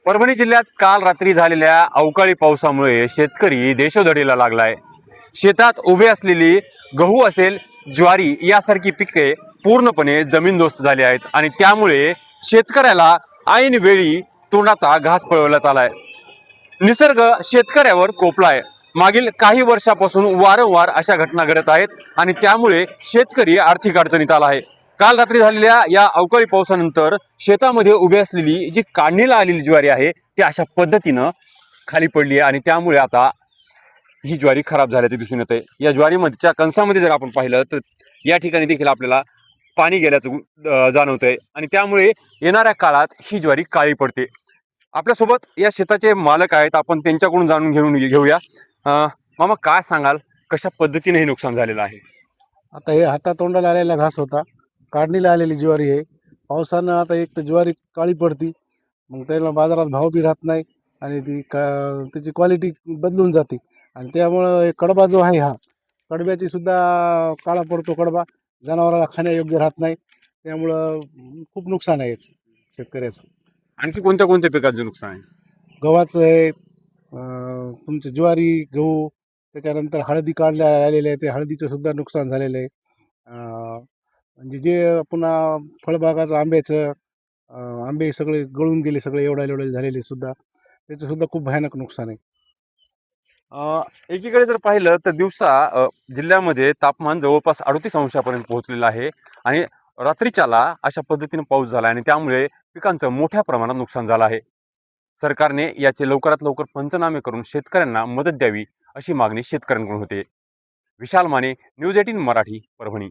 परभणी जिल्ह्यात काल रात्री झालेल्या अवकाळी पावसामुळे शेतकरी देशोधडीला लागलाय. शेतात उभे असलेली गहू असेल, ज्वारी यासारखी पिके पूर्णपणे जमीनदोस्त झाली आहेत आणि त्यामुळे शेतकऱ्याला ऐन वेळी तोंडाचा घास पळवण्यात आलाय. निसर्ग शेतकऱ्यावर कोपलाय. मागील काही वर्षापासून वारंवार अशा घटना घडत आहेत आणि त्यामुळे शेतकरी आर्थिक अडचणीत आला आहे. काल रात्री झालेल्या या अवकाळी पावसानंतर शेतामध्ये उभी असलेली जी काढणीला आलेली ज्वारी आहे ती अशा पद्धतीनं खाली पडली आहे आणि त्यामुळे आता ही ज्वारी खराब झाल्याचे दिसून येते. या ज्वारीमध्येच्या कणसामध्ये जर आपण पाहिलं तर या ठिकाणी देखील आपल्याला पाणी गेल्याचं जाणवतंय आणि त्यामुळे येणाऱ्या काळात ही ज्वारी काळी पडते. आपल्यासोबत या शेताचे मालक आहेत, आपण त्यांच्याकडून जाणून घेऊया. मामा, काय सांगाल, कशा पद्धतीने हे नुकसान झालेलं आहे? आता हे हातातोंडाला आलेला घास होता, काढणीला आलेली ज्वारी आहे. पावसानं आता एक तर ज्वारी काळी पडती, मग त्याला बाजारात भाव बी राहत नाही आणि त्याची क्वालिटी बदलून जाते आणि त्यामुळं हे कडबा जो आहे, हा कडब्याची सुद्धा काळा पडतो कडबा, जनावराला खाण्यायोग्य राहत नाही. त्यामुळं खूप नुकसान आहे याचं शेतकऱ्याचं. आणखी कोणत्या कोणत्या पिकांचं नुकसान आहे? गव्हाचं आहे, तुमचं ज्वारी, गहू, त्याच्यानंतर हळदी काढल्या आलेले आहे, ते हळदीचं सुद्धा नुकसान झालेलं आहे. म्हणजे जे पुन्हा फळबागाचं आंब्याचं, आंबे सगळे गळून गेले, सगळे एवढे झालेले सुद्धा, त्याचं सुद्धा खूप भयानक नुकसान आहे. एकीकडे जर पाहिलं तर दिवसा जिल्ह्यामध्ये तापमान जवळपास 38 अंशापर्यंत पोहोचलेलं आहे आणि रात्रीच्याला अशा पद्धतीने पाऊस झाला आणि त्यामुळे पिकांचं मोठ्या प्रमाणात नुकसान झालं आहे. सरकारने याचे लवकरात लवकर पंचनामे करून शेतकऱ्यांना मदत द्यावी अशी मागणी शेतकऱ्यांकडून होते. विशाल माने, न्यूज 18 मराठी, परभणी.